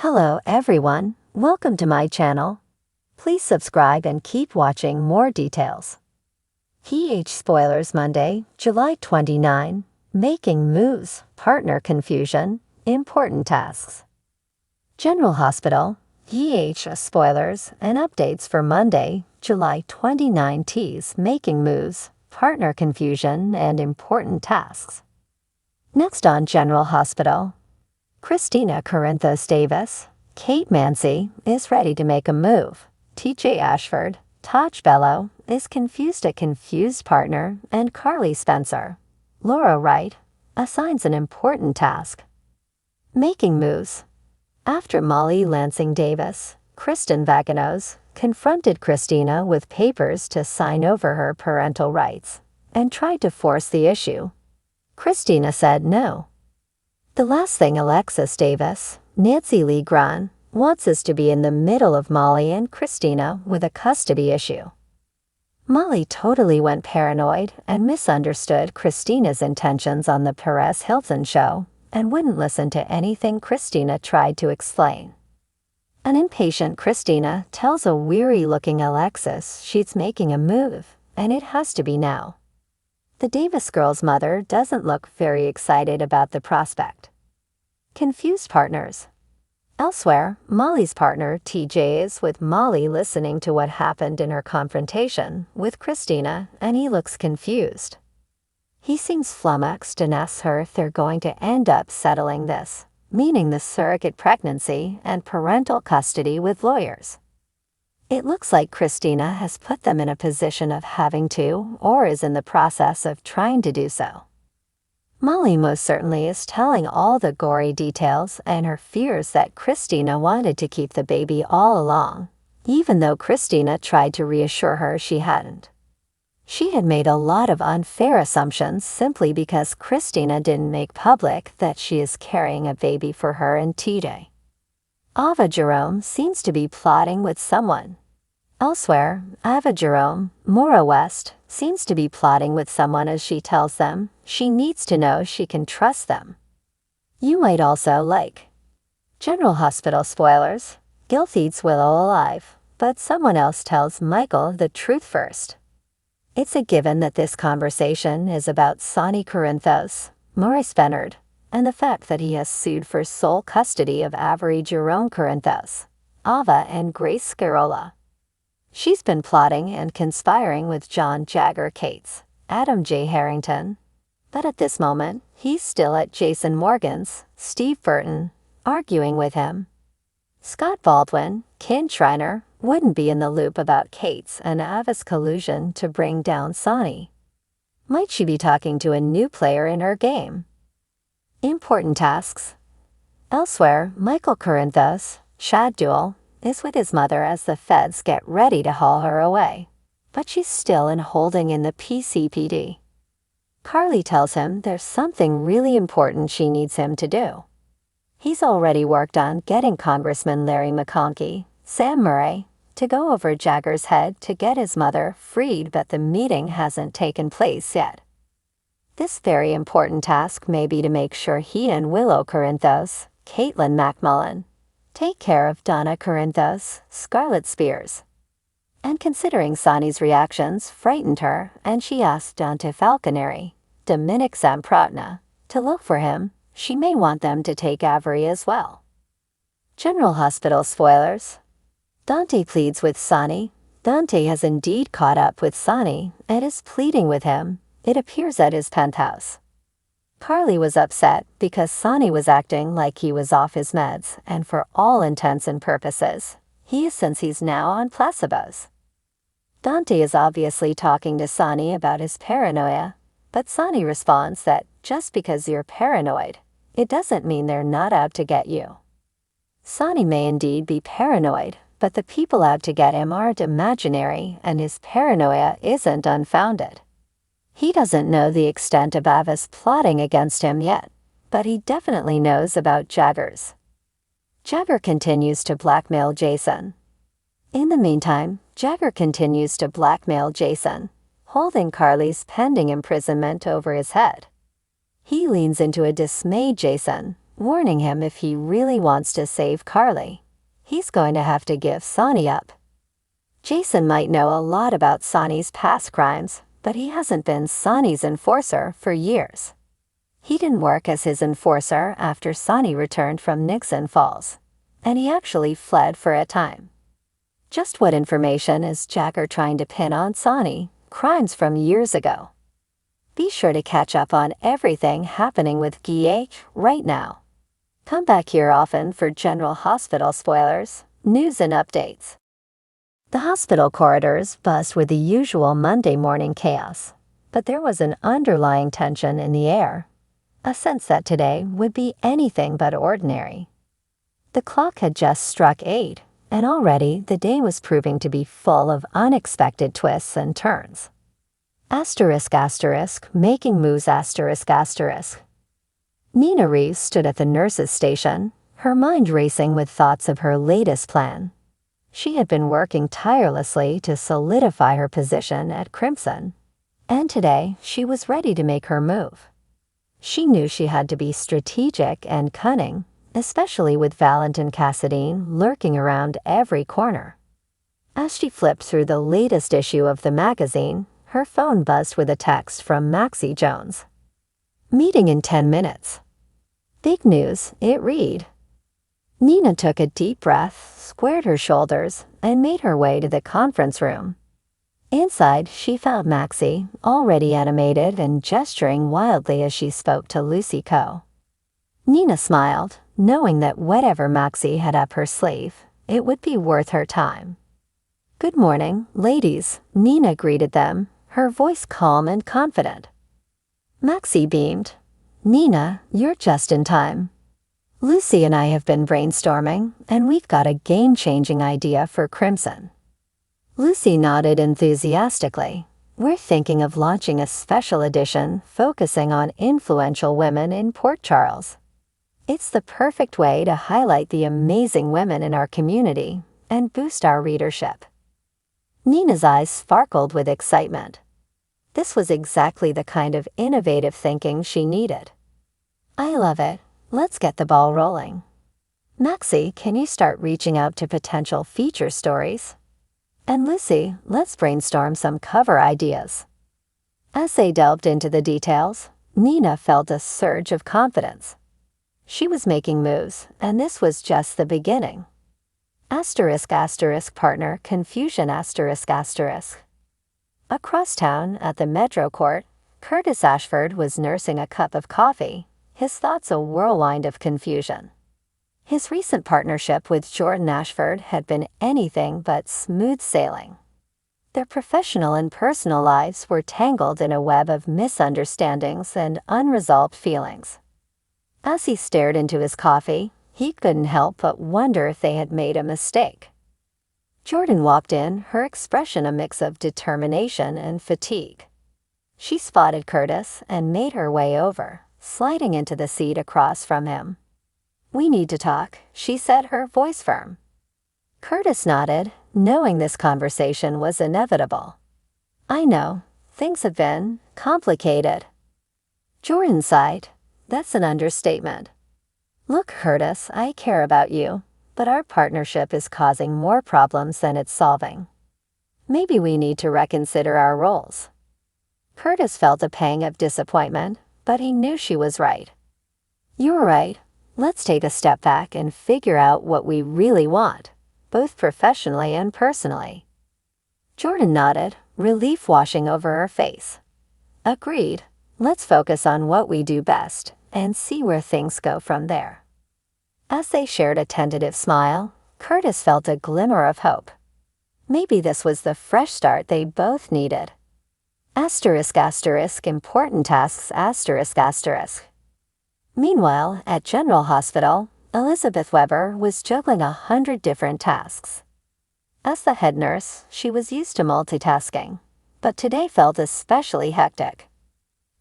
Hello everyone, welcome to my channel. Please subscribe and keep watching more details. PH Spoilers Monday, July 29, Making Moves, Partner Confusion, Important Tasks. General Hospital, PH Spoilers and Updates for Monday, July 29 T's Making Moves, Partner Confusion and Important Tasks. Next on General Hospital. Christina Corinthos Davis, Kate Mansi is ready to make a move. TJ Ashford, Taj Bello is confused a confused partner, and Carly Spencer. Laura Wright assigns an important task. Making moves. After Molly Lansing Davis, Kristen Vaganos confronted Christina with papers to sign over her parental rights and tried to force the issue. Christina said no. The last thing Alexis Davis, Nancy Lee Grahn, wants is to be in the middle of Molly and Christina with a custody issue. Molly totally went paranoid and misunderstood Christina's intentions on the Perez Hilton show and wouldn't listen to anything Christina tried to explain. An impatient Christina tells a weary-looking Alexis she's making a move, and it has to be now. The Davis girl's mother doesn't look very excited about the prospect. Confused partners. Elsewhere, Molly's partner TJ is with Molly listening to what happened in her confrontation with Christina, and he looks confused. He seems flummoxed and asks her if they're going to end up settling this, meaning the surrogate pregnancy and parental custody with lawyers. It looks like Christina has put them in a position of having to, or is in the process of trying to do so. Molly most certainly is telling all the gory details and her fears that Christina wanted to keep the baby all along, even though Christina tried to reassure her she hadn't. She had made a lot of unfair assumptions simply because Christina didn't make public that she is carrying a baby for her and TJ. Ava Jerome seems to be plotting with someone. Elsewhere, Ava Jerome, Maura West, seems to be plotting with someone as she tells them she needs to know she can trust them. You might also like General Hospital spoilers. Gil feeds Willow alive, but someone else tells Michael the truth first. It's a given that this conversation is about Sonny Corinthos, Maurice Bennard, and the fact that he has sued for sole custody of Avery Jerome Corinthos, Ava and Grace Scarola. She's been plotting and conspiring with John Jagger Cates, Adam J. Harrington. But at this moment, he's still at Jason Morgan's, Steve Burton, arguing with him. Scott Baldwin, Ken Schreiner, wouldn't be in the loop about Cates and Ava's collusion to bring down Sonny. Might she be talking to a new player in her game? Important tasks. Elsewhere, Michael Corinthos, Shad Duel, is with his mother as the feds get ready to haul her away, but she's still in holding in the PCPD. Carly tells him there's something really important she needs him to do. He's already worked on getting Congressman Larry McConkey, Sam Murray, to go over Jagger's head to get his mother freed, but the meeting hasn't taken place yet. This very important task may be to make sure he and Willow Corinthos, Caitlin McMullen, take care of Donna Corinthos, Scarlet Spears. And considering Sonny's reactions frightened her, and she asked Dante Falconeri, Dominic Zamprotna, to look for him, she may want them to take Avery as well. General Hospital spoilers. Dante pleads with Sonny. Dante has indeed caught up with Sonny and is pleading with him, it appears at his penthouse. Carly was upset because Sonny was acting like he was off his meds, and for all intents and purposes, he is, since he's now on placebos. Dante is obviously talking to Sonny about his paranoia, but Sonny responds that just because you're paranoid, it doesn't mean they're not out to get you. Sonny may indeed be paranoid, but the people out to get him aren't imaginary, and his paranoia isn't unfounded. He doesn't know the extent of Ava's plotting against him yet, but he definitely knows about Jagger's. Jagger continues to blackmail Jason. In the meantime, Jagger continues to blackmail Jason, holding Carly's pending imprisonment over his head. He leans into a dismayed Jason, warning him if he really wants to save Carly, he's going to have to give Sonny up. Jason might know a lot about Sonny's past crimes, but he hasn't been Sonny's enforcer for years. He didn't work as his enforcer after Sonny returned from Nixon Falls, and he actually fled for a time. Just what information is Jagger trying to pin on Sonny? Crimes from years ago. Be sure to catch up on everything happening with Guy right now. Come back here often for General Hospital spoilers, news and updates. The hospital corridors buzzed with the usual Monday morning chaos, but there was an underlying tension in the air, a sense that today would be anything but ordinary. The clock had just struck 8, and already the day was proving to be full of unexpected twists and turns. Asterisk asterisk, making moves asterisk asterisk. Nina Reeves stood at the nurse's station, her mind racing with thoughts of her latest plan. She had been working tirelessly to solidify her position at Crimson, and today she was ready to make her move. She knew she had to be strategic and cunning, especially with Valentin Cassadine lurking around every corner. As she flipped through the latest issue of the magazine, her phone buzzed with a text from Maxie Jones. Meeting in 10 minutes. Big news, it read. Nina took a deep breath, squared her shoulders, and made her way to the conference room. Inside, she found Maxie, already animated and gesturing wildly as she spoke to Lucy Coe. Nina smiled, knowing that whatever Maxie had up her sleeve, it would be worth her time. Good morning, ladies, Nina greeted them, her voice calm and confident. Maxie beamed. Nina, you're just in time. Lucy and I have been brainstorming, and we've got a game-changing idea for Crimson. Lucy nodded enthusiastically. We're thinking of launching a special edition focusing on influential women in Port Charles. It's the perfect way to highlight the amazing women in our community and boost our readership. Nina's eyes sparkled with excitement. This was exactly the kind of innovative thinking she needed. I love it. Let's get the ball rolling. Maxie, can you start reaching out to potential feature stories? And Lucy, let's brainstorm some cover ideas. As they delved into the details, Nina felt a surge of confidence. She was making moves, and this was just the beginning. Asterisk asterisk partner confusion asterisk asterisk. Across town, at the Metro Court, Curtis Ashford was nursing a cup of coffee, his thoughts a whirlwind of confusion. His recent partnership with Jordan Ashford had been anything but smooth sailing. Their professional and personal lives were tangled in a web of misunderstandings and unresolved feelings. As he stared into his coffee, he couldn't help but wonder if they had made a mistake. Jordan walked in, her expression a mix of determination and fatigue. She spotted Curtis and made her way over, sliding into the seat across from him. We need to talk, she said, her voice firm. Curtis nodded, knowing this conversation was inevitable. I know, things have been complicated. Jordan sighed. That's an understatement. Look, Curtis, I care about you, but our partnership is causing more problems than it's solving. Maybe we need to reconsider our roles. Curtis felt a pang of disappointment, but he knew she was right. You're right. Let's take a step back and figure out what we really want, both professionally and personally. Jordan nodded, relief washing over her face. Agreed. Let's focus on what we do best and see where things go from there. As they shared a tentative smile, Curtis felt a glimmer of hope. Maybe this was the fresh start they both needed. Asterisk asterisk important tasks asterisk asterisk. Meanwhile, at General Hospital, Elizabeth Weber was juggling 100 different tasks. As the head nurse, she was used to multitasking, but today felt especially hectic.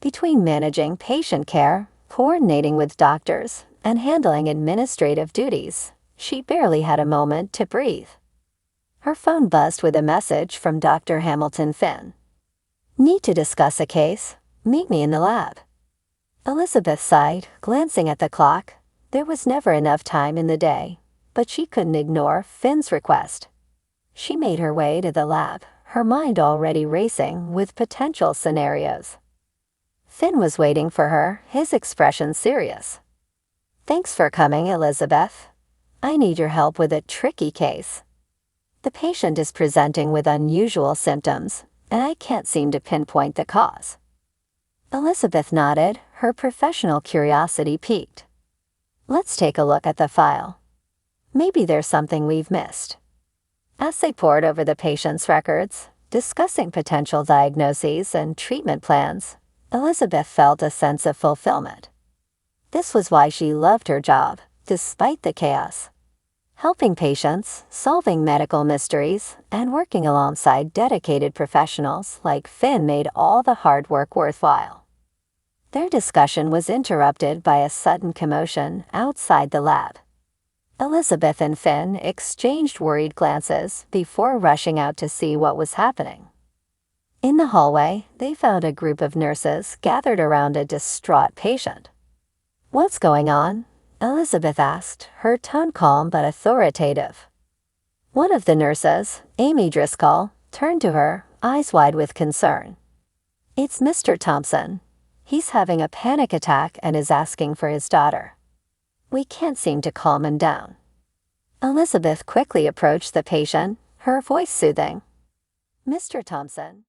Between managing patient care, coordinating with doctors, and handling administrative duties, she barely had a moment to breathe. Her phone buzzed with a message from Dr. Hamilton Finn. Need to discuss a case? Meet me in the lab. Elizabeth sighed, glancing at the clock. There was never enough time in the day, but she couldn't ignore Finn's request. She made her way to the lab, her mind already racing with potential scenarios. Finn was waiting for her, his expression serious. "Thanks for coming, Elizabeth. I need your help with a tricky case. The patient is presenting with unusual symptoms, and I can't seem to pinpoint the cause." Elizabeth nodded, her professional curiosity piqued. "Let's take a look at the file. Maybe there's something we've missed." As they pored over the patient's records, discussing potential diagnoses and treatment plans, Elizabeth felt a sense of fulfillment. This was why she loved her job, despite the chaos. Helping patients, solving medical mysteries, and working alongside dedicated professionals like Finn made all the hard work worthwhile. Their discussion was interrupted by a sudden commotion outside the lab. Elizabeth and Finn exchanged worried glances before rushing out to see what was happening. In the hallway, they found a group of nurses gathered around a distraught patient. "What's going on?" Elizabeth asked, her tone calm but authoritative. One of the nurses, Amy Driscoll, turned to her, eyes wide with concern. "It's Mr. Thompson. He's having a panic attack and is asking for his daughter. We can't seem to calm him down." Elizabeth quickly approached the patient, her voice soothing. "Mr. Thompson,